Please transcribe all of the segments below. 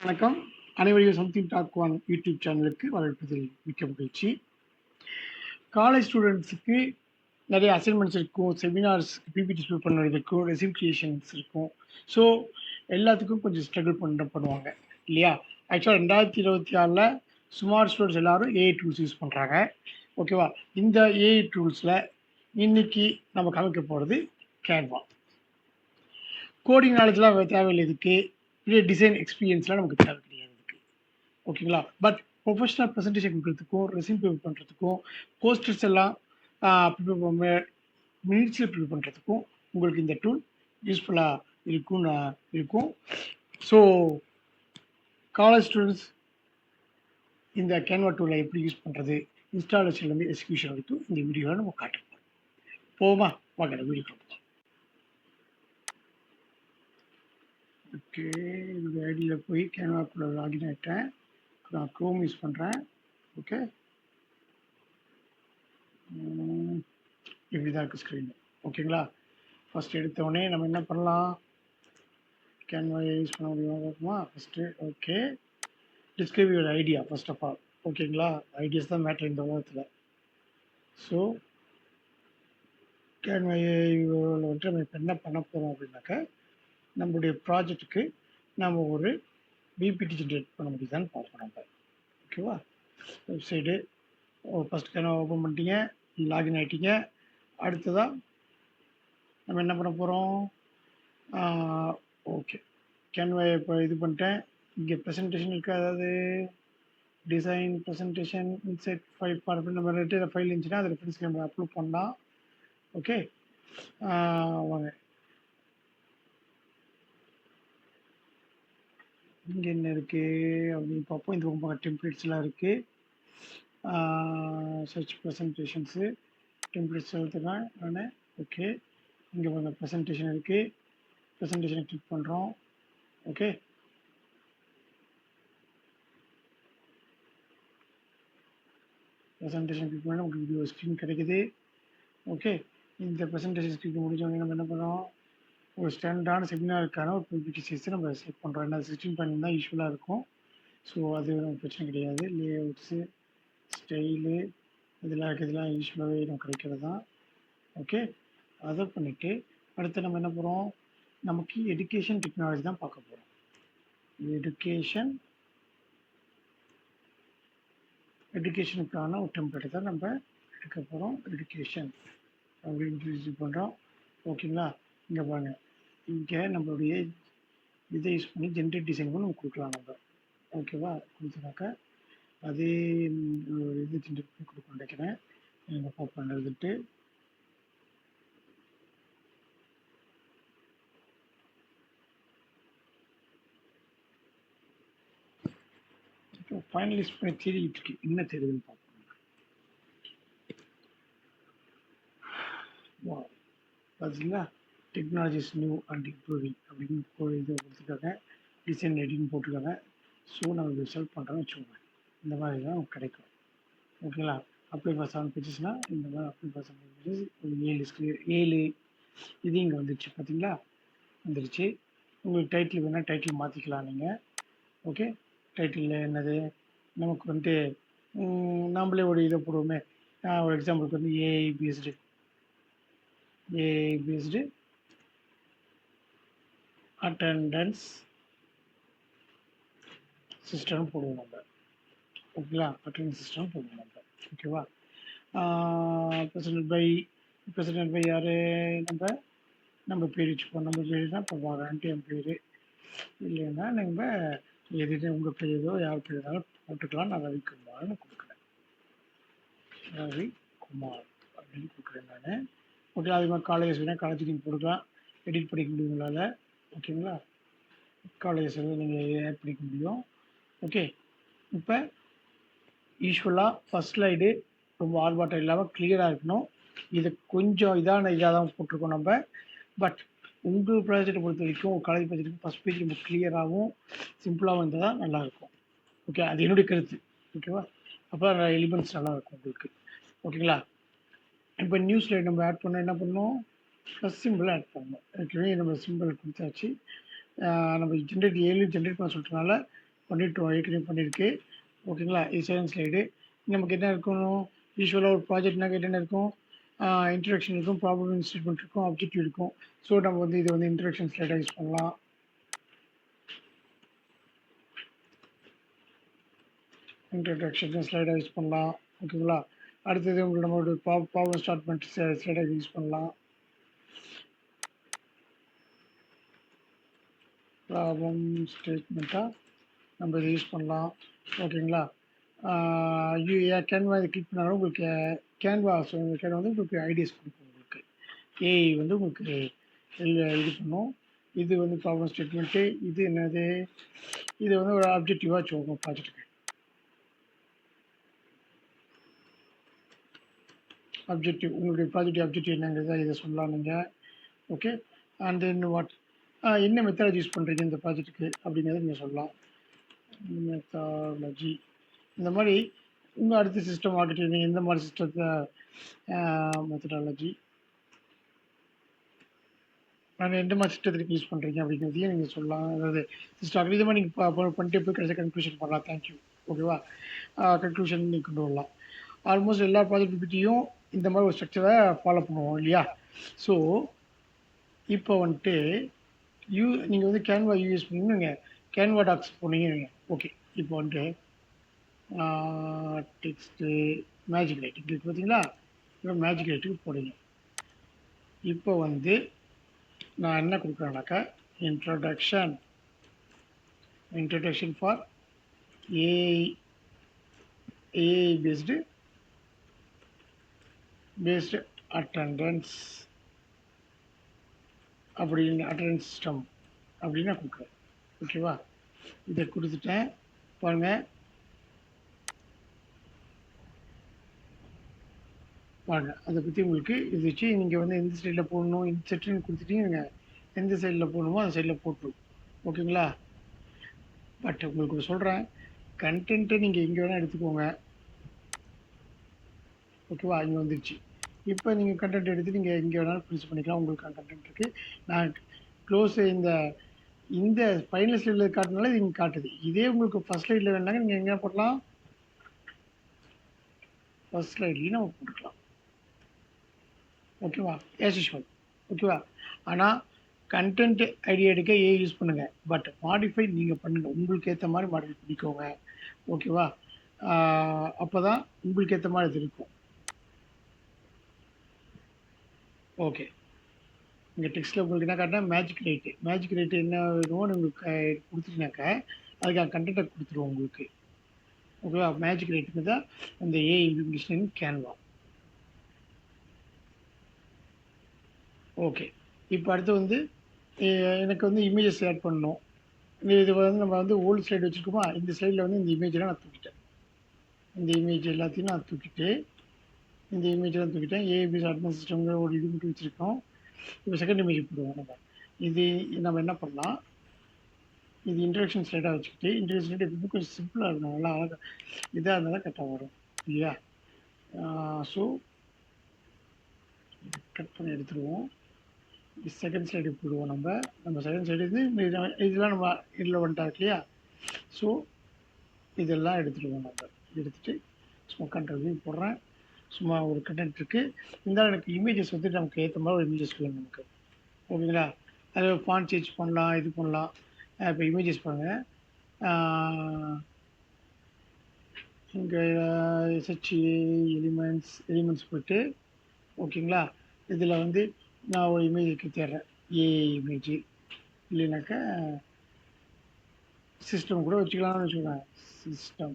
வணக்கம். அனைவரையும் something talk one YouTube சேனலுக்கு வரவேற்பதில் மிக்க மகிழ்ச்சி. காலேஜ் ஸ்டூடெண்ட்ஸுக்கு நிறைய அசைன்மெண்ட்ஸ் இருக்கும், செமினார்ஸ் பிபிடி ப்ரிப்பேர் பண்ணுறது இருக்கும், ரெசியூம் கிரியேஷன்ஸ் இருக்கும். ஸோ எல்லாத்துக்கும் கொஞ்சம் ஸ்ட்ரகிள் பண்ணுவாங்க இல்லையா? ஆக்சுவலாக 2026 ஸ்மார்ட் ஸ்டூடெண்ட்ஸ் எல்லாரும் ஏஐ டூல்ஸ் யூஸ் பண்ணுறாங்க. ஓகேவா? இந்த ஏஐ டூல்ஸில் இன்னைக்கு நம்ம காமிக்க போகிறது கேன்வா. கோடிங் நாலேஜ்லாம் தேவையில்லை இதுக்கு. டிசைன் எக்ஸ்பீரியன்ஸ்லாம் நமக்கு தேவை கிடையாது இதுக்கு. ஓகேங்களா? பட் ப்ரொஃபஷனல் ப்ரெசன்டேஷன் கொடுக்கறதுக்கும், ரெஸ்யூம் ப்ரிப்பேர் பண்ணுறதுக்கும், போஸ்டர்ஸ் எல்லாம் ப்ரிப்பேர் மினிட்ஸில் ப்ரிப்பேர் பண்ணுறதுக்கும் உங்களுக்கு இந்த டூல் யூஸ்ஃபுல்லாக இருக்கும். ஸோ காலேஜ் ஸ்டூடெண்ட்ஸ் இந்த கேன்வா டூலை எப்படி யூஸ் பண்ணுறது, இன்ஸ்டாலேஷன்லேருந்து எக்ஸிக்யூஷன் வரைக்கும் இந்த வீடியோவில் நம்ம காட்டுறோம். போமா வாங்க வீடியோ பார்ப்போம். ஓகே, இந்த ஐடியில் போய் கேன்வாக்குள்ளே லாகின் ஆகிட்டேன். நான் க்ரோம் யூஸ் பண்ணுறேன். ஓகே, இப்படி தான் இருக்குது ஸ்க்ரீன். ஓகேங்களா? ஃபஸ்ட் எடுத்தோடனே நம்ம என்ன பண்ணலாம், கேன்வா யூஸ் பண்ண முடியுமா first. Okay, describe your idea first of all. ஓகேங்களா? ஐடியாஸ் தான் மேட்டர் இந்த உலகத்தில். ஸோ கேன்வா வந்துட்டு நம்ம இப்போ என்ன பண்ண போகிறோம் அப்படின்னாக்கா, நம்மளுடைய ப்ராஜெக்ட்டுக்கு நம்ம ஒரு பிபிடி ஜென்ரேட் பண்ண முடியுதான்னு பார்ப்போம் நம்ம. ஓகேவா? வெப்சைடு ஃபஸ்ட் கேன்வா ஓப்பன் பண்ணிட்டீங்க, லாகின் ஆகிட்டீங்க. அடுத்ததாக நம்ம என்ன பண்ண போகிறோம், ஓகே கேன்வா இப்போ இது பண்ணிட்டேன். இங்கே ப்ரெசன்டேஷன் இருக்குது, அதாவது டிசைன் ப்ரெசன்டேஷன் இன்செட் ஃபைல் பார்த்து நம்ம ரெட்டு ஃபைல் இருந்துச்சுன்னா அது ரெஃபரன்ஸ் நம்ம அப்லோட் பண்ணலாம். ஓகே, வாங்க இங்கே என்ன இருக்குது அப்படின்னு பார்ப்போம். இந்த ரொம்ப டெம்ப்ளேட்ஸ்லாம் இருக்குது. சர்ச் ப்ரெசன்டேஷன்ஸு டெம்ப்ளேட்ஸ் எடுத்துக்கலாம் நான். ஓகே, இங்கே பாருங்கள் ப்ரெசன்டேஷன் இருக்குது. ப்ரெசன்டேஷனை கிளிக் பண்ணுறோம். ஓகே, ப்ரெசன்டேஷன் கிளிக் பண்ணால் உங்களுக்கு வீடியோ ஸ்க்ரீன் கிடைக்குது. ஓகே, இந்த ப்ரெசன்டேஷன் ஸ்க்ரீன் முடிஞ்சவங்க நம்ம என்ன பண்ணுறோம், ஒரு ஸ்டாண்டர்டான செமினாருக்கான ஒரு பிபிடி சைஸை நம்ம செலக்ட் பண்ணுறோம். ஏன்னா 16 தான் யூஸ்ஃபுல்லாக இருக்கும். ஸோ அது நமக்கு பிரச்சனை கிடையாது. லேஅவுட்ஸு, ஸ்டைலு இதெல்லாம் யூஸ்ஃபுல்லாகவே நமக்கு கிடைக்கிறது தான். ஓகே, அதை பண்ணிவிட்டு அடுத்து நம்ம என்ன பண்ணுறோம், நமக்கு எஜுகேஷன் டெக்னாலஜி தான் பார்க்க போகிறோம். எஜுகேஷனுக்கான ஒரு டெம்ப்ளேட் தான் நம்ம எடுக்க போகிறோம். எஜுகேஷன் அப்படின்னு யூஸ் பண்ணுறோம். ஓகேங்களா? இங்கே பாருங்கள், இங்கே நம்மளுடைய இதை யூஸ் பண்ணி ஜென்ரேட் டிசைன் பண்ணி நம்ம கொடுக்கலாம் நம்ம. ஓகேவா? கொடுத்தனாக்கா அதே இது ஜென்ரேட் பண்ணி கொடுக்க நினைக்கிறேன். நீங்கள் பார்ப்பேன் எழுதிட்டு ஃபைனலிஸ்ட் பண்ணி தேடிட்டு இருக்கு. என்ன தெரியுதுன்னு பார்ப்போம். பார்த்தீங்களா, டெக்னாலஜிஸ் நியூ அண்ட் இம்ப்ரூவிங் அப்படின்னு இது கொடுத்துருக்காங்க. டிசைன் எடிட்டிங் போட்டிருக்காங்க. ஸோ நம்ம இது செலக்ட் பண்ணுறோன்னு வச்சுக்கோங்க, இந்த மாதிரி தான் நமக்கு கிடைக்கும். ஓகேங்களா? அப்ளை ஃபார் 7 பேஜஸ்னால் இந்த மாதிரி அப்ளை ஃபார் 7 பேஜஸ் ஒரு 7 இது இங்கே வந்துடுச்சு. பார்த்தீங்களா? வந்துடுச்சு. உங்களுக்கு டைட்டில் வேணால் டைட்டில் மாற்றிக்கலாம் நீங்கள். ஓகே, டைட்டில் என்னது, நமக்கு வந்துட்டு நம்மளே ஒரு இதை போடுவோமே. ஒரு எக்ஸாம்பிளுக்கு வந்து ஏஐ பேஸ்டு அட்டெண்டன்ஸ் சிஸ்டம் போடுவோம் நம்ம. ஓகேங்களா? அட்டெண்டன்ஸ் சிஸ்டம் போடுவோம் நம்ம. ஓகேவா? பிரசிடென்ட் பை யார், நம்ம பேர் வச்சுப்போம். நம்ம பேர் தான் இப்போ வாரண்ட்டு என் பேர். இல்லைன்னா நம்ம எது உங்கள் பேர் ஏதோ யார் பேர் இருந்தாலும் போட்டுக்கலாம். நான் ரவிக்குமார்னு கொடுக்குறேன். ரவிக்குமார் அப்படின்னு கொடுக்குறேன் நான். ஓகே, அது மாதிரி காலேஜ் வேணால் காலேஜ் நீங்கள் போட்டுக்கலாம், எடிட் பண்ணிக்க முடியும் உங்களால். ஓகேங்களா? காலேஜ் நீங்கள் ஆட் பண்ணிக்க முடியும். ஓகே, இப்போ யூஸ்வலாக ஃபஸ்ட் ஸ்லைடு ரொம்ப ஆர்பாட்டம் இல்லாமல் கிளியராக இருக்கணும். இது கொஞ்சம் இதாக தான் போட்டிருக்கோம் நம்ம. பட் உங்கள் ப்ராஜெக்டை பொறுத்த வரைக்கும் உங்கள் காலேஜ் ப்ராஜெக்ட்டுக்கு ஃபஸ்ட் பேஜ் ரொம்ப கிளியராகவும் சிம்பிளாகவும் இருந்தால் தான் நல்லாயிருக்கும். ஓகே, அது என்னுடைய கருத்து. ஓகேவா? அப்போ எலிமெண்ட்ஸ் நல்லாயிருக்கும் உங்களுக்கு. ஓகேங்களா? இப்போ நியூ ஸ்லைட் நம்ம ஆட் பண்ண என்ன பண்ணணும், ப்ளஸ் சிம்பிள் ஆட் பண்ணணும். ஏற்கனவே நம்ம சிம்பிள் கொடுத்தாச்சு. நம்ம ஜென்ரேட் பண்ண சொல்கிறதுனால பண்ணிட்டோம், ஏற்கனவே பண்ணியிருக்கு. ஓகேங்களா? இது செகண்ட் ஸ்லைடு. நமக்கு என்ன இருக்கணும், யூசுவலாக ஒரு ப்ராஜெக்ட்னாக்க என்னென்ன இருக்கும், இன்ட்ரடக்ஷன் இருக்கும், ப்ராப்ளம் ஸ்டேட்மெண்ட் இருக்கும், ஆப்ஜெக்டிவ் இருக்கும். ஸோ நம்ம வந்து இதை வந்து இன்ட்ரடக்ஷன் ஸ்லைடாக யூஸ் பண்ணலாம். இன்ட்ரடக்ஷன் ஸ்லைடாக யூஸ் பண்ணலாம். ஓகேங்களா? அடுத்தது உங்களுக்கு நம்மளோட ப்ராப்ளம் ஸ்டார்ட்மெண்ட் ஸ்லைடாக யூஸ் பண்ணலாம். ப்ராப்ளம் ஸ்டேட்மெண்ட்டாக நம்ம இதை யூஸ் பண்ணலாம். ஓகேங்களா? கேன்வா இதை கிளிக் பண்ணாலும் உங்களுக்கு கேன்வா வந்து உங்களுக்கு ஐடியாஸ் கொடுக்கும். உங்களுக்கு ஏஐ வந்து உங்களுக்கு இது பண்ணும். இது வந்து ப்ராப்ளம் ஸ்டேட்மெண்ட்டு. இது என்னது, இது வந்து ஒரு ஆப்ஜெக்டிவாக வச்சுக்கோங்க ப்ராஜெக்ட்டுக்கு. ஆப்ஜெக்டிவ், உங்களுடைய ப்ராஜெக்ட் ஆப்ஜெக்டிவ் என்னங்கிறத இதை சொல்லலாம் நீங்கள். ஓகே. அண்ட் தென் வாட், என்ன மெத்தடாலஜி யூஸ் பண்ணுறீங்க இந்த ப்ராஜெக்ட்டுக்கு அப்படிங்கிறத நீங்கள் சொல்லலாம். மெத்தாலஜி இந்த மாதிரி உங்கள் அடுத்த சிஸ்டம் ஆர்கிடெக்ட் நீங்கள் எந்த மாதிரி சிஸ்டத்தை மெத்தடாலஜி நாங்கள் எந்த மாதிரி சிஸ்டத்துக்கு யூஸ் பண்ணுறீங்க அப்படிங்கிறதையும் நீங்கள் சொல்லலாம். அதாவது சிஸ்டம் இது மாதிரி நீங்கள் பண்ணிட்டு போய் கடைசி கன்க்ளூஷன் பண்ணலாம். தேங்க்யூ. ஓகேவா? கன்க்ளூஷன் நீங்கள் கொண்டு வரலாம். ஆல்மோஸ்ட் எல்லா ப்ராஜெக்ட் பற்றியும் இந்த மாதிரி ஒரு ஸ்ட்ரக்சரை ஃபாலோ பண்ணுவோம் இல்லையா? ஸோ இப்போ வந்துட்டு நீங்கள் வந்து கேன்வா யூஸ் பண்ணீங்க, கேன்வா டாக்ஸ் போனீங்க. ஓகே. இப்போ வந்துட்டு டெக்ஸ்ட்டு மேஜிக் லைட்டிங் இருக்குது பார்த்தீங்களா? இப்போ மேஜிக் லைட்டுக்கு போடுங்க. இப்போ வந்து நான் என்ன கொடுக்குறேன்னாக்கா, introduction for AI based attendance அப்படின்னு, அட்டண்டன்ஸ் சிஸ்டம் அப்படின்னு நான் கொடுக்குறேன். ஓகேவா? இதை கொடுத்துட்டேன் பாருங்கள். அதை பற்றி உங்களுக்கு இது வச்சு நீங்கள் வந்து எந்த சைடில் போடணும், இந்த செட்டுன்னு கொடுத்துட்டீங்க, எந்த சைடில் போடணுமோ அந்த சைடில் போட்டுரும். ஓகேங்களா? பட் உங்களுக்கு சொல்கிறேன், கண்டென்ட்டை நீங்கள் எங்கே வேணால் எடுத்துக்கோங்க. ஓகேவா? இங்கே வந்துருச்சு. இப்போ நீங்கள் கண்டென்ட் எடுத்து நீங்கள் எங்கே வேணாலும் ப்ரின்ஸ் பண்ணிக்கலாம். உங்களுக்கு கண்டென்ட் இருக்குது. நான் க்ளோஸ் இந்த ஃபைனல் ஸ்லைடில் காட்டினால இது இங்கே காட்டுது. இதே உங்களுக்கு ஃபஸ்ட் ஸ்லைடில் வேணாங்க நீங்கள் எங்கே போடலாம், ஃபஸ்ட் ஸ்லைட்லேயும் நம்ம போட்டுக்கலாம். ஓகேவா? As usual. ஓகேவா? ஆனால் கண்டென்ட் ஐடியா எடுக்க ஏ யூஸ் பண்ணுங்கள். பட் மாடிஃபை நீங்கள் பண்ணுங்கள், உங்களுக்கு ஏற்ற மாதிரி மாடிஃபை பண்ணிக்கோங்க. ஓகேவா? அப்போ தான் உங்களுக்கு ஏற்ற மாதிரி இது இருக்கும். ஓகே. இங்கே டெக்ஸ்ட்டில் உங்களுக்கு என்ன காட்டினா மேஜிக் லைட்டு என்ன வேணுமோ உங்களுக்கு கொடுத்துட்டீங்கனாக்கா அதுக்கான கண்டென்ட்டை கொடுத்துருவோம் உங்களுக்கு. ஓகேவா? மேஜிக் லைட்டுக்கு தான் இந்த ஏஐ இம்ப்ளிமெண்டேஷன் கேன்வா. ஓகே. இப்போ அடுத்து வந்து எனக்கு வந்து இமேஜஸ் ஆட் பண்ணணும். இது வந்து நம்ம வந்து ஓல்டு ஸ்லைடு வச்சுருக்கோமா, இந்த ஸ்லைடில் வந்து இந்த இமேஜெலாம் நான் தூக்கிட்டேன். இந்த இமேஜ் எல்லாத்தையும் நான் தூக்கிட்டு இந்த இமேஜெலாம் தூக்கிட்டேன். ஏபிஎஸ் அட்மின் சிஸ்டம்ங்கிற ஒரு இது மட்டும் வச்சுருக்கோம். இப்போ செகண்ட் இமேஜ் போடுவோம் நம்ம. இது நம்ம என்ன பண்ணலாம், இது இன்ட்ரடக்ஷன் ஸ்லைடாக வச்சுக்கிட்டு, இன்ட்ரடக்ஷன் ஸ்லைட் எப்பவுமே கொஞ்சம் சிம்பிளாக இருக்கணும், நல்லா அழகாக இதாக இருந்தால் தான் கரெக்டாக வரும் இல்லையா? ஸோ கட் பண்ணி எடுத்துருவோம். செகண்ட் ஸ்லைடு போடுவோம். நம்ம செகண்ட் ஸ்லைடு இது இதெல்லாம் நம்ம இதில் வந்துட்டா இல்லையா? ஸோ இதெல்லாம் எடுத்துடுவோம். நம்ம எடுத்துகிட்டு சும்மா கண்ட்ரோல் போடுறேன். சும்மா ஒரு கண்டென்ட் இருக்குது. இருந்தாலும் எனக்கு இமேஜஸ் வந்து நமக்கு ஏற்ற மாதிரி ஒரு இமேஜஸ் வேணும் நமக்கு. ஓகேங்களா? அது ஃபாண்ட் சேஞ்ச் பண்ணலாம், இது பண்ணலாம். இப்போ இமேஜஸ் பாருங்கள். இங்கே எஸ்ஹெச்ஏ எலிமெண்ட்ஸ் போய்ட்டு ஓகேங்களா? இதில் வந்து நான் ஒரு இமேஜுக்கு தேடுறேன், ஏஐ இமேஜ். இல்லைனாக்கா சிஸ்டம் கூட வச்சுக்கலாம்னு வச்சுக்கோங்க. System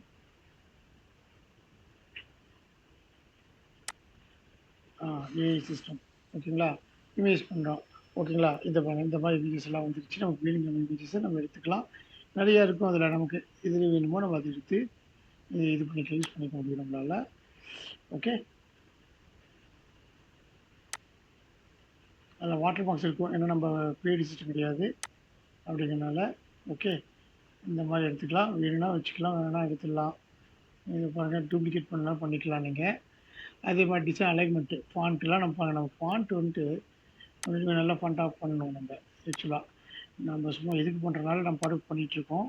AI system. ஓகேங்களா? இமேஜ் பண்ணுறோம். ஓகேங்களா? இந்த மாதிரி இமேஜஸ் எல்லாம் வந்துருச்சு. நமக்கு வேணுங்கிற இமேஜஸை நம்ம எடுத்துக்கலாம். நிறையா இருக்கும் அதில். நமக்கு எது வேணுமோ நம்ம அதை எடுத்து இது பண்ணிக்க யூஸ் பண்ணிக்க முடியும் நம்மளால். ஓகே. அதில் வாட்டர் மார்க்ஸ் இருக்கும், ஏன்னா நம்ம பேடி சிஸ்டம் கிடையாது அப்படிங்கிறனால. ஓகே. இந்த மாதிரி எடுத்துக்கலாம். வேணும்னா வச்சுக்கலாம், வேணும்னா எடுத்துடலாம். இது பாருங்கள், டூப்ளிகேட் பண்ணலாம் பண்ணிக்கலாம் நீங்கள். அதே மாதிரி டிசைன் அலைன்மெண்ட்டு ஃபாண்ட்டுலாம் நம்ம ஃபாண்ட் வந்துட்டு கொஞ்சம் நல்லா ஃபாண்ட்டாக பண்ணணும். நம்ம ஆக்சுவலாக நம்ம சும்மா எதுக்கு பண்ணுறதுனால நம்ம பாட்டு பண்ணிகிட்ருக்கோம்.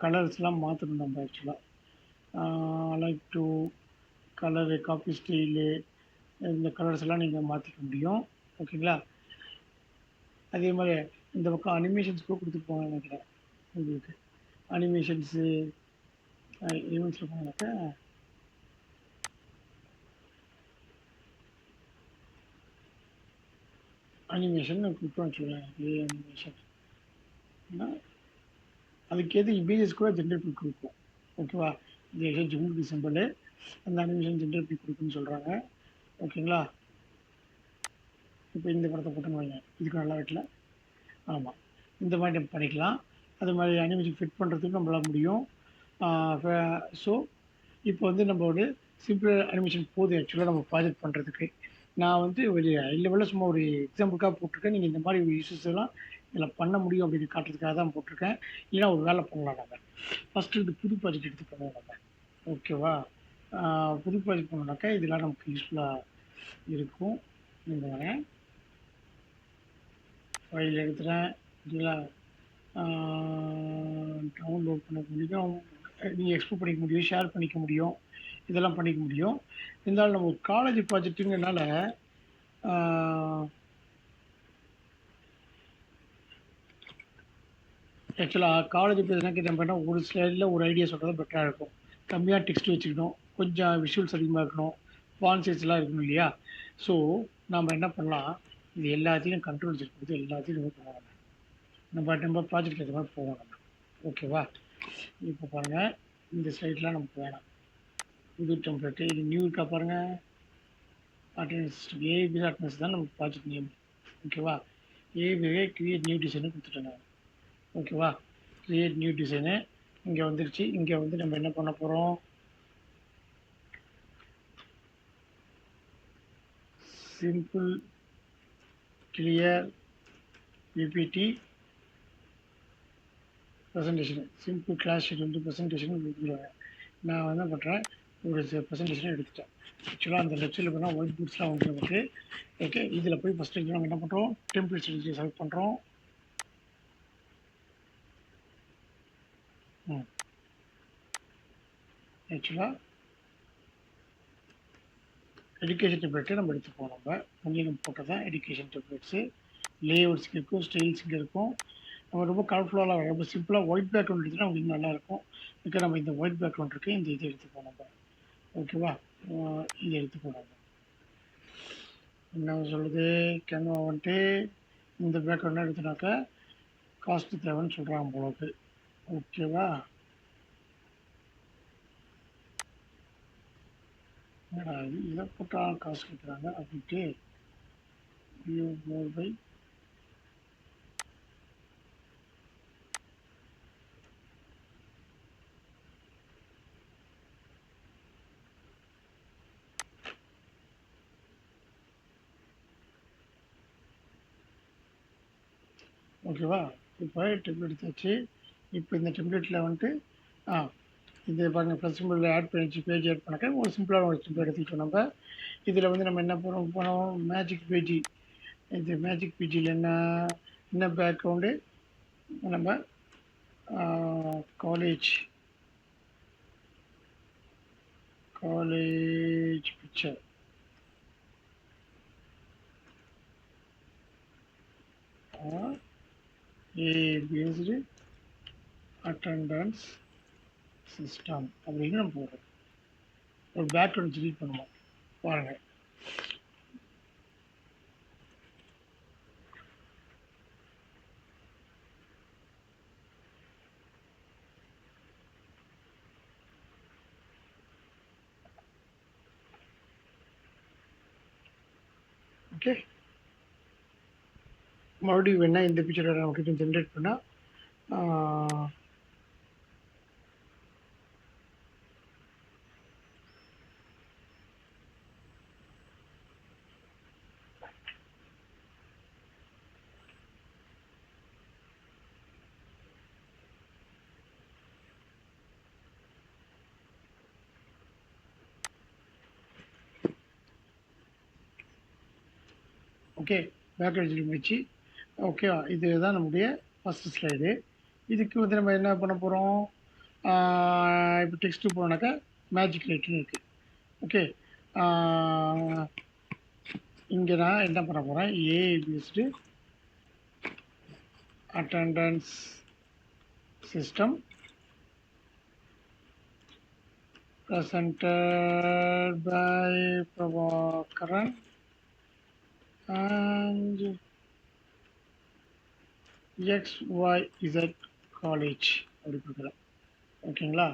கலர்ஸ்லாம் மாற்றணும் நம்ம ஆக்சுவலாக. Like to colour, copy style, இந்த கலர்ஸ் எல்லாம் நீங்கள் மாற்றிக்க முடியும். ஓகேங்களா? அதே மாதிரி இந்த பக்கம் அனிமேஷன்ஸ் கூட கொடுத்துருப்பாங்க நினைக்கிறேன் உங்களுக்கு. அனிமேஷன்ஸு ஈவெண்ட்ஸில் போனாக்கா அனிமேஷன் கொடுத்தோம் வச்சுக்கோங்களேன். அனிமேஷன் அதுக்கேற்ற இமேஜஸ் கூட ஜென்ரேட் பண்ணி கொடுக்கும். ஓகேவா? இந்த ஜூன் சிம்பிள் அந்த அனிமேஷன் ஜென்ரேட் பண்ணி கொடுக்குன்னு சொல்கிறாங்க. ஓகேங்களா? இப்போ இந்த படத்தை போட்டு வைங்க, இதுக்கு நல்லா வைக்கல. ஆமாம், இந்த மாதிரி நம்ம பண்ணிக்கலாம். அது மாதிரி அனிமேஷன் ஃபிட் பண்ணுறதுக்கு நம்மளால் முடியும். ஸோ இப்போ வந்து நம்ம ஒரு சிம்பிள் அனிமேஷன் போதும் ஆக்சுவலாக நம்ம ப்ராஜெக்ட் பண்ணுறதுக்கு. நான் வந்து ஒரு ஹை லெவலில் சும்மா ஒரு எக்ஸாம்பிளுக்காக போட்டிருக்கேன். நீங்கள் இந்த மாதிரி யூசஸ் எல்லாம் இதில் பண்ண முடியும் அப்படின்னு காட்டுறதுக்காக தான் போட்டிருக்கேன். இல்லைனா ஒரு வேலை பண்ணலாம் நம்ம. ஃபஸ்ட்டு இது புது ப்ராஜெக்ட் எடுத்து பண்ணுவோம் நம்ம. ஓகேவா? புது ப்ராஜெக்ட் பண்ணோம்னாக்கா இதெல்லாம் நமக்கு யூஸ்ஃபுல்லாக இருக்கும். நீங்கள் ஃபைல் எடுத்துகிறேன். இல்லைங்களா? டவுன்லோட் பண்ண முடியும், நீங்கள் எக்ஸ்போர்ட் பண்ணிக்க முடியும், ஷேர் பண்ணிக்க முடியும், இதெல்லாம் பண்ணிக்க முடியும். இருந்தாலும் நம்ம காலேஜ் ப்ராஜெக்ட்டுங்கிறனால ஆக்சுவலாக காலேஜ் ப்ராஜெக்ட்னா நம்ம என்ன ஒரு ஸ்லைடில் ஒரு ஐடியா சொல்கிறது பெட்டராக இருக்கும். கம்மியாக டெக்ஸ்ட் வச்சுக்கணும், கொஞ்சம் விஷுவல்ஸ் அதிகமாக இருக்கணும், ஃபாண்ட் சைஸ்லாம் இருக்கணும் இல்லையா? ஸோ நம்ம என்ன பண்ணலாம், இது எல்லாத்தையும் கண்ட்ரோல் செட் கொடுத்து எல்லாத்தையும் நம்ம பண்ணுவாங்க. நம்ம ப்ராஜெக்ட் ஏற்ற மாதிரி போவோம் நம்ம. ஓகேவா? இப்போ பாருங்கள், இந்த ஸ்லைட்லாம் நமக்கு வேணாம். புது டெம்ப்ளேட்டு இது நியூ இருக்கா பாருங்கள். அட்டெண்டன்ஸ் சிஸ்டம் ஏபிசி அட்டெண்டன்ஸ் தான் நமக்கு ப்ராஜெக்ட் நேம். ஓகேவா? ஏபிஐ கிரியேட் நியூ டிசைனு கொடுத்துட்டேன் நான். ஓகேவா? கிரியேட் நியூ டிசைனு இங்கே வந்துருச்சு. இங்கே வந்து நம்ம என்ன பண்ண போகிறோம், simple clear PPT presentation, simple class sheet வந்து ப்ரெசன்டேஷன் கொடுத்துருவாங்க. நான் என்ன பண்ணுறேன், ஒரு ப்ரெசன்டேஷன் எடுத்துட்டேன். ஆக்சுவலாக அந்த லெக்சரில் போனால் ஒயிட் போர்ட்ஸ்லாம் வந்து நமக்கு. ஓகே, இதில் போய் ஃபஸ்ட்டு நம்ம என்ன பண்ணுறோம், டெம்ப்ளேட்ஸ் செலக்ட் பண்ணுறோம். ஆக்சுவலாக எஜுகேஷன் டெம்ப்ளேட்டை நம்ம எடுத்துப்போம். நம்ம கொஞ்சம் போட்டது தான் எஜுகேஷன் டெம்ப்ளேட்ஸு. லேஅவுட்ஸ்க்கு இருக்கும், ஸ்டைல்ஸுக்கு இருக்கும். நம்ம ரொம்ப கலர்ஃபுல்லாக ரொம்ப சிம்பிளாக ஒயிட் பேக்ரவுண்ட் எடுத்துகிட்டா உங்களுக்கு நல்லாயிருக்கும். ஓகே, நம்ம இந்த ஒயிட் பேக்ரவுண்ட் இருக்குது, இந்த இதை எடுத்துப்போம் நம்ம. ஓகேவா? இதை எடுத்துப்போம் நம்ம. என்ன சொல்லுது, கேன்வா வந்துட்டு இந்த பேக்ரவுண்டாக எடுத்துனாக்கா காஸ்ட்டு தேவைன்னு சொல்கிறாங்க போலக்கு. ஓகேவா? என்னடா இது, இதை போட்டால் காசு கேட்குறாங்க அப்படின்ட்டு. வியூ மோர் பை ஓகேவா? இப்போ டெம்ப்ளேட் எடுத்தாச்சு. இப்போ இந்த டெம்ப்ளேட்டில் வந்துட்டு இது பாருங்கள், ப்ளஸ் சிம்பிள் ஆட் பண்ணிச்சு, பேஜ் ஆட் பண்ணாக்க ஒரு சிம்பிளான ஒரு சிம்பிள் எடுத்துக்கிட்டோம் நம்ம. இதில் வந்து நம்ம என்ன போனோம் மேஜிக் பேஜி. இது மேஜிக் பேஜியில் என்ன பேக்ரவுண்டு, நம்ம college picture. Based attendance system அப்படின்னு நம்ம போடுறோம். ஒரு பேக்ரவுண்ட் டிலீட் பண்ணுவோம் பாருங்கள். ஓகே, மறுபடியும் வேணால் இந்த பிக்சரை நமக்கு ஜென்ரேட் பண்ணால் ஓகே பேக்ரவுண்ட் டிலீட் பண்ணிச்சு. ஓகே, இதுதான் நம்முடைய ஃபஸ்ட்டு ஸ்லைடு. இதுக்கு வந்து நம்ம என்ன பண்ண போகிறோம், இப்போ டெக்ஸ்ட்டு போனாக்கா மேஜிக் லைட்னு இருக்குது. ஓகே, இங்கே நான் என்ன பண்ண போகிறேன், A based attendance system presented by Prabhakaran and XYZ College அப்படி கொடுக்குறேன். ஓகேங்களா,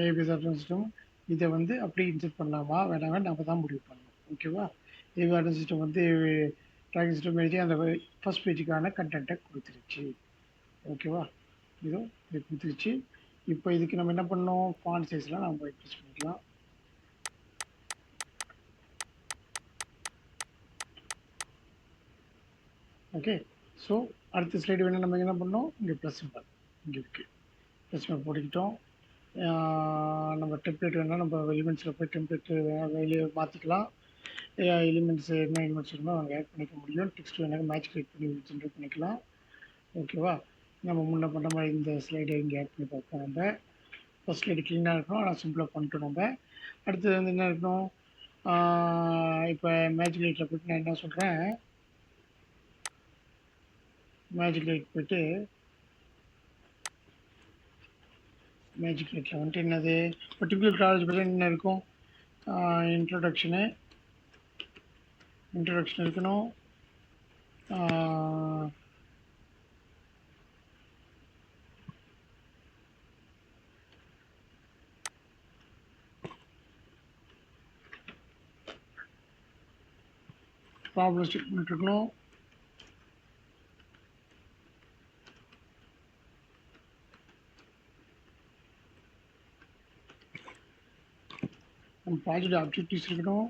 ஏபிஎஸ் அட்டன் சிஸ்டம் இதை வந்து அப்படியே இன்செர்ட் பண்ணலாமா வேணாங்க நம்ம தான் முடிவு பண்ணணும். ஓகேவா, ஏபி அட்டன் சிஸ்டம் வந்து ட்ராக்கிங் சிஸ்டம் எழுதி அந்த ஃபர்ஸ்ட் பேஜுக்கான கண்டென்ட்டை கொடுத்துருச்சு. ஓகேவா, இதோ இது கொடுத்துருச்சு. இப்போ இதுக்கு நம்ம என்ன பண்ணோம், ஃபாண்ட் சைஸ்லாம் நம்ம இன்க்ரீஸ் பண்ணிக்கலாம். ஓகே, ஸோ அடுத்த ஸ்லைடு வேணும், நம்ம என்ன பண்ணோம், இங்கே ப்ளஸ் சிம்பல் இங்கே இருக்குது, ப்ளஸ் சிம்பல் போட்டுக்கிட்டோம். நம்ம டெம்ப்ளேட் வேணால் நம்ம எலிமெண்ட்ஸில் போய் டெம்ப்ளேட் வெளியே மாற்றிக்கலாம். எலிமெண்ட்ஸ் என்ன எலிமெண்ட்ஸ் இருந்தால் அவங்க ஆட் பண்ணிக்க முடியும். டெக்ஸ்ட் வேணாலும் மேட்ச் கிரியேட் பண்ணி ஜென்ரேட் பண்ணிக்கலாம். ஓகேவா, நம்ம முன்ன பண்ண மாதிரி இந்த ஸ்லைடை இங்கே ஆட் பண்ணி பார்ப்போம். நம்ம ஃபஸ்ட் ஸ்லைடு க்ளீனாக இருக்கணும், ஆனால் சிம்பிளாக பண்ணிட்டோம். நம்ம அடுத்தது வந்து என்ன இருக்கணும், இப்போ மேஜிக் லைட்டில் போய்ட்டு நான் என்ன சொல்கிறேன், மேஜிக் லைட் போய்ட்டு மேஜிக் லைட்டில் வந்துட்டு என்னது பர்டிகுலர் காலேஜ் பற்றி என்ன இருக்கும், இன்ட்ரடக்ஷன் இருக்கணும். ப்ராப்ளம் ஸ்டேட்மெண்ட் இருக்கணும். நம்ம ப்ராஜெக்ட் ஆப்ஜெக்டிவ்ஸ் இருக்கணும்.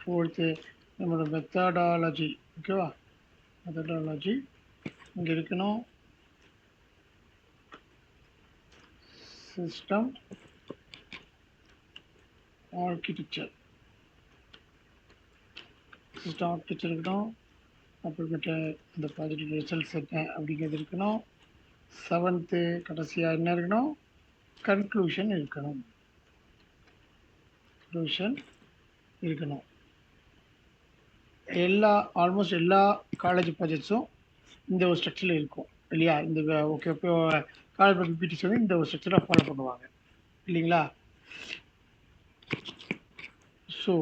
ஃபோர்த்து நம்மளோட மெத்தடாலஜி. ஓகேவா, மெத்தடாலஜி இங்கே இருக்கணும். சிஸ்டம் ஆர்கிடெக்சர் இருக்கணும். அப்புறமேட்டு இந்த ப்ராஜெக்ட் ரிசல்ட்ஸ் என்ன அப்படிங்கிறது இருக்கணும். செவன்த்து கடைசியாக என்ன இருக்கணும், கன்க்ளூஷன் இருக்கணும். ஆல்மோஸ்ட் எல்லா காலேஜ் ப்ராஜெக்ட்ஸும் இந்த ஒரு ஸ்ட்ரக்சரில் இருக்கும் இல்லையா. இந்த ஓகே, இப்போ காலேஜ் பிபிடிஸ் வந்து இந்த ஒரு ஸ்ட்ரக்சரை ஃபாலோ பண்ணுவாங்க இல்லைங்களா. ஸோ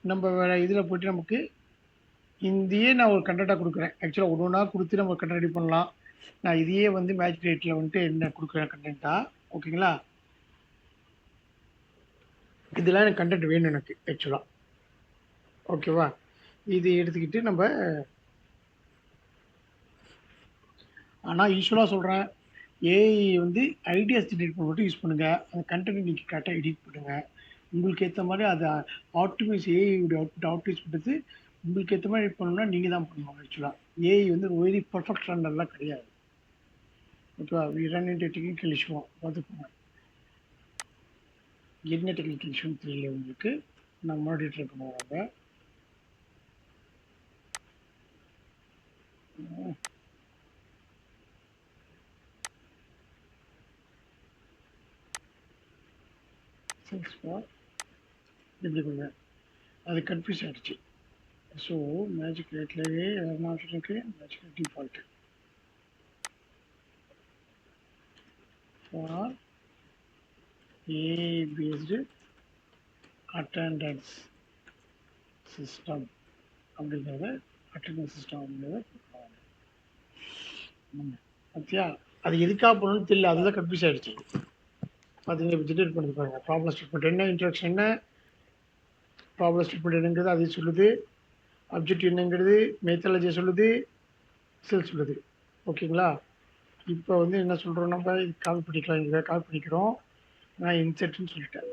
நம்ம வேறு இதில் போய்ட்டு நமக்கு இதையே நான் ஒரு கண்டென்ட்டாக கொடுக்குறேன். ஆக்சுவலாக ஒன்று ஒன்றா கொடுத்து நம்ம கண்டென்ட் ரெடி பண்ணலாம். நான் இதையே வந்து மேஜிக் லைட்டில் வந்துட்டு என்ன கொடுக்குறேன் கண்டென்ட்டாக. ஓகேங்களா, இதெல்லாம் எனக்கு கண்டென்ட் வேணும் எனக்கு ஆக்சுவலாக. ஓகேவா, இது எடுத்துக்கிட்டு நம்ம ஆனால் யூஸ்வலாக சொல்கிறேன், ஏஐ வந்து ஐடியாஸ் ஜென்ரேட் பண்ண மட்டும் யூஸ் பண்ணுங்கள். அந்த கண்டென்ட் நீங்கள் கரெக்டாக எடிட் பண்ணுங்கள். உங்களுக்கு ஏற்ற மாதிரி அதை ஏஐயோட அவுட்புட் ஆப்டிமைஸ் பண்ணுறது உங்களுக்கு ஏற்ற மாதிரி எடிட் பண்ணணும்னா நீங்கள் தான் பண்ணணும். ஆக்சுவலாக ஏஐ வந்து வெரி பர்ஃபெக்ட் ரன்னர்லாம் கிடையாது. ஓகேவா, we run into technical issue பார்த்துக்கோங்க. என்ன டெக்னிக்கல் இஷ்யூன்னு தெரியல உங்களுக்கு, நான் மாடிட்டர் பண்ணுவாங்க. இப்படி கொடுங்க, அது கன்ஃபியூஸ் ஆகிடுச்சு. ஸோ மேஜிக் லைட்லேயே என்ன ஆப்ஷன் இருக்குது, magic light default for AI based attendance system அப்படிங்கிறத பார்த்தியா. அது எதுக்காக போகணும்னு தெரியல, அதுதான் கன்ஃபியூஸ் ஆகிடுச்சு. பார்த்தீங்கன்னா இப்போ ஜென்ரேட் பண்ணி பாருங்க. ப்ராப்ளம் ஸ்டேட்மெண்ட் என்ன, இன்ட்ரடக்ஷன் என்ன, ப்ராப்ளம் ஸ்டேட்மெண்ட் என்னங்கிறது அதை சொல்லுது, அப்ஜெக்ட் என்னங்கிறது மெத்தடாலஜியை சொல்லுது, செல் சொல்லுது. ஓகேங்களா, இப்போ வந்து என்ன சொல்கிறோம், நம்ம இது காப்பி பண்ணிக்கலாம். இங்கே காப்பி பண்ணிக்கிறோம். நான் இன்செர்ட்னு சொல்லிட்டேன்.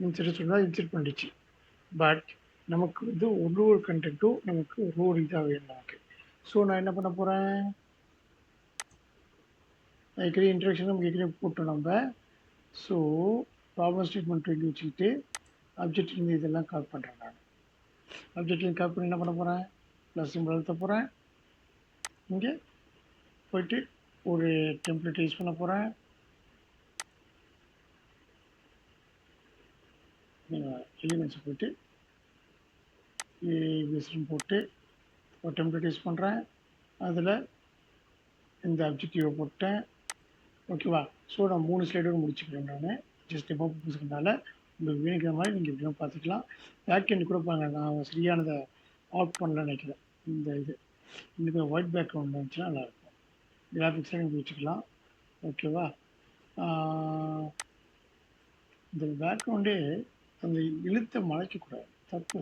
இன்செர்ட் சொன்னால் இன்செர்ட் பண்ணிடுச்சு. பட் நமக்கு வந்து ஒரு கண்டென்ட்டும் நமக்கு ஒரு இதாக வேணும் நமக்கு. ஸோ நான் என்ன பண்ண போகிறேன், ஏற்கனவே இன்ட்ரடக்ஷன் நமக்கு ஏற்கனவே போட்டோம் நம்ம. ஸோ ப்ராப்ளம் ஸ்டேட்மெண்ட் இங்கே வச்சுக்கிட்டு அப்ஜெக்ட்லேருந்து இதெல்லாம் கால் பண்ணுறேன் நான். அப்ஜெக்ட்லேருந்து கால் பண்ணி என்ன பண்ண போகிறேன், ப்ளஸ் சிம்பிள் எழுத போகிறேன். இங்கே போயிட்டு ஒரு டெம்ப்ளேட் யூஸ் பண்ண போகிறேன். நீங்கள் எலிமெண்ட்ஸ் போய்ட்டு ஏபிஎஸ்ன்னு போட்டு ஒரு டெம்ப்ளேட் யூஸ் பண்ணுறேன். அதில் இந்த அப்ஜெக்டிவை போட்டேன். ஓகேவா? ஸோ நான் 3 ஸ்லைடோடு முடிச்சுக்கிறேன். நான் ஜஸ்ட் டெமோ பர்பஸ்க்குனால உங்களுக்கு வேணுங்கிற மாதிரி நீங்கள் இப்படியும் பார்த்துக்கலாம். பேக்கெண்ட் கூட பாருங்க, நான் சரியானதை ஆஃப் பண்ணலன்னு நினைக்கிறேன். இந்த இது இந்த ஒயிட் பேக்ரவுண்ட் இருந்துச்சுன்னா நல்லாயிருக்கும். கிராஃபிக்ஸாக நீங்கள் வச்சுக்கலாம். ஓகேவா? இந்த பேக்ரவுண்டே அந்த எழுத்தை மறைக்கக்கூடாது, தப்பு.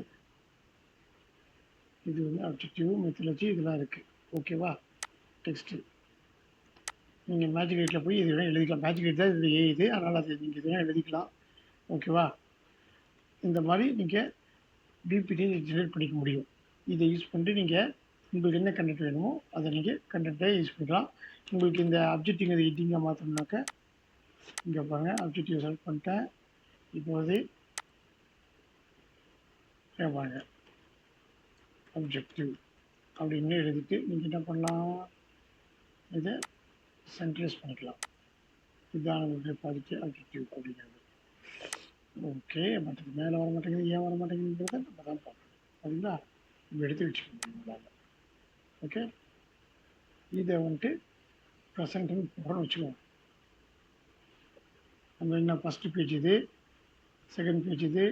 இது வந்து அப்ஜெக்டிவ் மெத்தடாலஜி இதெல்லாம் இருக்குது. ஓகேவா? டெக்ஸ்ட்டு நீங்கள் மேஜிக் எயிட்டில் போய் இது வேணால் எழுதிக்கலாம். மேஜிக் எயிட் தான் இது இது, அதனால் அது நீங்கள் இது வேணால் எழுதிக்கலாம். ஓகேவா? இந்த மாதிரி நீங்கள் பிபிடியை ஜெனரேட் பண்ணிக்க முடியும். இதை யூஸ் பண்ணிட்டு நீங்கள் உங்களுக்கு என்ன கண்டென்ட் வேணுமோ அதை நீங்கள் கண்டென்ட்டை யூஸ் பண்ணிக்கலாம். உங்களுக்கு இந்த அப்ஜெக்டிங் அதை எடிட்டிங்காக மாற்றணும்னாக்க இங்கே பாருங்கள், அப்ஜெக்டிவ் செலக்ட் பண்ணிட்டேன். இப்போது பாருங்க, அப்ஜெக்டிவ் அப்படின்னு எழுதிட்டு நீங்கள் என்ன பண்ணலாம், இதை சென்ட்ரைஸ் பண்ணிக்கலாம். இதுதான் நம்மளுடைய ப்ராஜெக்ட் அப்ஜெக்டிவ் அப்படிங்கிறது. ஓகே, மற்றது மேலே வர மாட்டேங்குது, ஏன் வர மாட்டேங்குதுன்றதை நம்ம தான் பார்க்கணும். சரிங்களா? நம்ம எடுத்து வச்சுக்கணும் நம்மளால். ஓகே, இதை வந்துட்டு ப்ரெசென்ட்னு போகிறோன்னு வச்சுக்கோங்க. நம்ம என்ன ஃபஸ்ட்டு பேஜ் இது, செகண்ட் பேஜ் இது.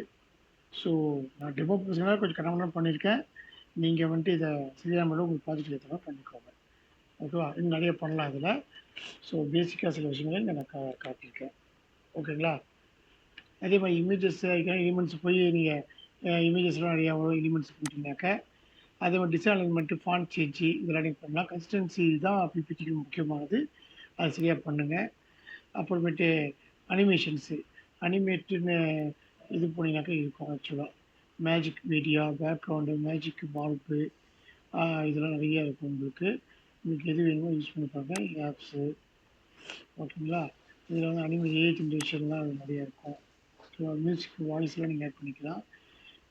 ஸோ நான் டெமோ பர்சனாக கொஞ்சம் கனவுலாம் பண்ணியிருக்கேன். நீங்கள் வந்துட்டு இதை சரியாமல் உங்களுக்கு ப்ராஜெக்ட் ஏற்ற மாதிரி பண்ணிக்கோங்க. ஓகேவா? இன்னும் நிறைய பண்ணலாம் இதில். ஸோ பேசிக்காக சில விஷயங்களை இங்கே நான் காட்டியிருக்கேன். ஓகேங்களா? அதே மாதிரி இமேஜஸ் எலிமெண்ட்ஸ் போய் நீங்கள் இமேஜஸ்லாம் நிறையா வரும். எலிமெண்ட்ஸ் போட்டிங்கனாக்க அதே மாதிரி டிசைன் அலைன்மெண்ட்டு, ஃபாண்ட் சேஞ்சு இதெல்லாம் நீங்கள் பண்ணலாம். கன்சிஸ்டன்சி தான் பிபிடிக்கு முக்கியமானது, அது சரியாக பண்ணுங்கள். அப்புறமேட்டு அனிமேஷன்ஸு, அனிமேட்டுன்னு இது போனீங்கன்னாக்கா இருக்கும். ஆக்சுவலாக magic media, background, magic Palpu, இதெல்லாம் நிறையா இருக்கும். உங்களுக்கு எது வேணுமோ யூஸ் பண்ணி பாருங்க. ஆப்ஸு, ஓகேங்களா? இதில் வந்து ஏஐ ஜென்ரேஷன்லாம் நிறையா இருக்கும். மியூசிக் வாய்ஸ்லாம் நீங்கள் ஆட் பண்ணிக்கலாம்.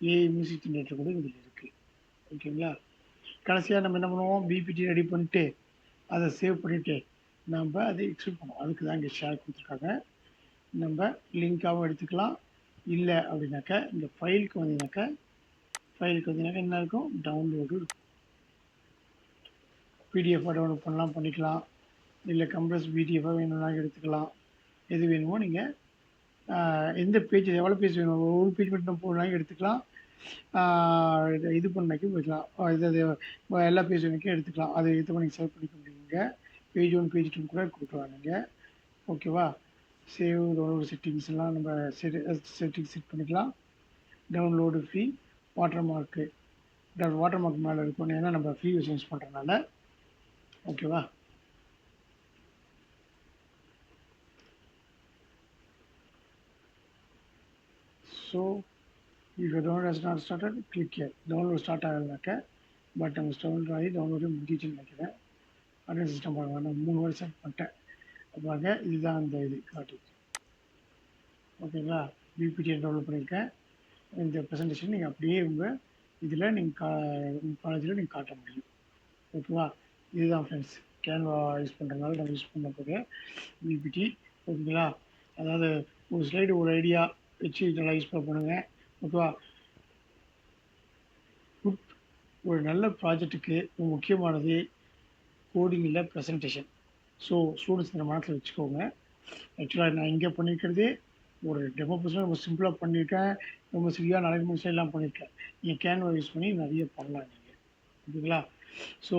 ஏஐ மியூசிக் ஜென்ரேட்டர் கூட இதில் இருக்குது. ஓகேங்களா? கடைசியாக நம்ம என்ன பண்ணுவோம், பிபிடி ரெடி பண்ணிட்டு அதை சேவ் பண்ணிவிட்டு நம்ம அதை எக்ஸ்போர்ட் பண்ணுவோம். அதுக்கு தான் இங்கே ஷேர் கொடுத்துருக்காங்க. நம்ம லிங்காகவும் எடுத்துக்கலாம். இல்லை அப்படின்னாக்கா இந்த ஃபைலுக்கு வந்தீங்கன்னாக்கா என்ன இருக்கும், டவுன்லோடு இருக்கும். பிடிஎஃபாக டவுன்லோட் பண்ணலாம், பண்ணிக்கலாம். இல்லை கம்ப்ரஸ் பிடிஎஃபாக வேணும்னா எடுத்துக்கலாம். எது வேணுமோ நீங்கள் எந்த பேஜ் எவ்வளோ பேஜ் வேணும், ஒரு பேஜ் மட்டும் போடலாம் எடுத்துக்கலாம். இது பண்ணாக்கி போய்க்கலாம். இது எல்லா பேஜ் வரைக்கும் எடுத்துக்கலாம். அதை எடுத்து நீங்கள் செலக்ட் பண்ணிக்க முடியுங்க. பேஜ் 1 பேஜ் 2 கூட கொடுக்கலாம் நீங்கள். ஓகேவா? சேவ் டவுன்லோடு செட்டிங்ஸ்லாம் நம்ம செட்டிங்ஸ் செட் பண்ணிக்கலாம். டவுன்லோடு ஃப்ரீ, வாட்டர் மார்க்கு மேலே இருக்கும். ஏன்னா நம்ம ஃப்ரீ யூஸ் பண்ணுறதுனால. ஓகேவா? ஸோ இப்போ download has not started, click here. Download start ஆகலைனாக்க பட் நம்ம டவுன்லோட் ஆகி டவுன்லோடு முடிஞ்சிச்சுன்னு நினைக்கிறேன். அட்டன் சிஸ்டம் பாருங்க, நான் 3 வாட்டி செலக்ட் பண்ணிட்டேன். பாருங்க, இதுதான் அந்த இது காட்டுது. ஓகேங்களா? பிபிடியை டவுன்லோட் பண்ணியிருக்கேன். இந்த ப்ரெசன்டேஷன் நீங்கள் அப்படியே உங்கள் இதில் நீங்கள் உங்கள் காலேஜில் நீங்கள் காட்ட முடியும். ஓகேவா? இதுதான் ஃப்ரெண்ட்ஸ், கேன்வா யூஸ் பண்ணுறதுனால நம்ம யூஸ் பண்ண போகிற பிபிடி. ஓகேங்களா? அதாவது ஒரு ஸ்லைடு ஒரு ஐடியா வச்சு நல்லா யூஸ் பண்ணுங்கள். ஓகேவா? ஒரு நல்ல ப்ராஜெக்ட்டுக்கு முக்கியமானது கோடிங்கில் ப்ரெசன்டேஷன். ஸோ ஸ்டூடெண்ட்ஸ் இந்த மனசில் வச்சுக்கோங்க. ஆக்சுவலாக நான் இங்கே பண்ணியிருக்கிறது ஒரு டெமோ பர்சனாக ரொம்ப சிம்பிளாக பண்ணியிருக்கேன். ரொம்ப சரியாக நிறைய நிமிஷம் எல்லாம் பண்ணியிருக்கேன். நீங்கள் கேன்வா யூஸ் பண்ணி நிறைய பண்ணலாம் நீங்கள். ஓகேங்களா? ஸோ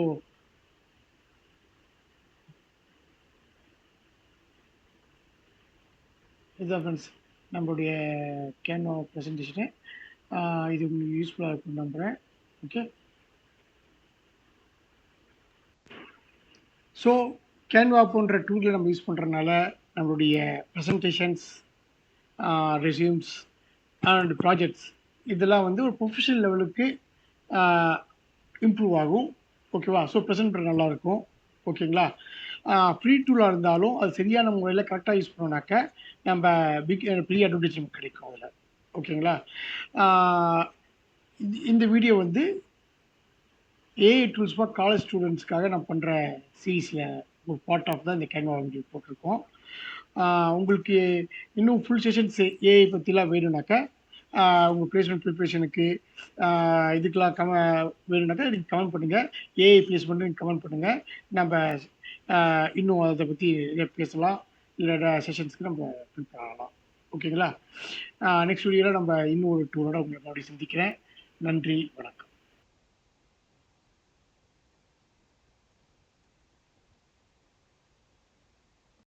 இதுதான் ஃப்ரெண்ட்ஸ் நம்மளுடைய கேன்வா ப்ரெசன்டேஷனு. இது உங்களுக்கு யூஸ்ஃபுல்லாக இருக்குன்னு நம்புகிறேன். ஓகே, ஸோ கேன்வா போன்ற டூலை நம்ம யூஸ் பண்ணுறதுனால நம்மளுடைய ப்ரெசன்டேஷன்ஸ், ரெஸ்யூம்ஸ் அண்ட் ப்ராஜெக்ட்ஸ் இதெல்லாம் வந்து ஒரு ப்ரொஃபஷனல் லெவலுக்கு இம்ப்ரூவ் ஆகும். ஓகேவா? ஸோ ப்ரெசென்ட் பண்ண நல்லாயிருக்கும். ஓகேங்களா? ஃப்ரீ டூலா இருந்தாலும் அது சரியான முறையில கரெக்ட்டா யூஸ் பண்ணோம்னாக்க, நம்ப பெரிய அட்வான்டேஜ் நமக்கு கிடைக்கும் அதுல. ஓகேங்களா? ஆ இந்த வீடியோ வந்து ஏஐ டூல்ஸ் ஃபார் காலேஜ் ஸ்டூடண்ட்ஸ்க்காக நான் பண்ற சீரிஸ்ல ஒரு பார்ட் ஆஃப் தான் இந்த கேன்வா வீடியோ போட்டிருக்கோம். உங்களுக்கு இன்னும் ஃபுல் செஷன்ஸ் ஏஐ பத்திலாம் வேணும்னாக்கா, உங்க பிளேஸ்மென்ட் ப்ரிப்பரேஷனுக்கு இதுக்கெல்லாம் வேணும்னாக்கா நீங்க கமெண்ட் பண்ணுங்க. ஏஐ பிளேஸ்மெண்ட்னு கமெண்ட் பண்ணுங்க. நம்ப இன்னும் அத பத்தி நிறைய பேசலாம். இல்ல செஷன்ஸ்க்கு நம்ம ப்ரிப்பேர் ஆகலாம். ஓகேங்களா? நெக்ஸ்ட் வீடியோல நம்ம இன்னும் ஒரு டூலோட உங்கள மறுபடியும் சந்திக்கிறேன். நன்றி. வணக்கம்.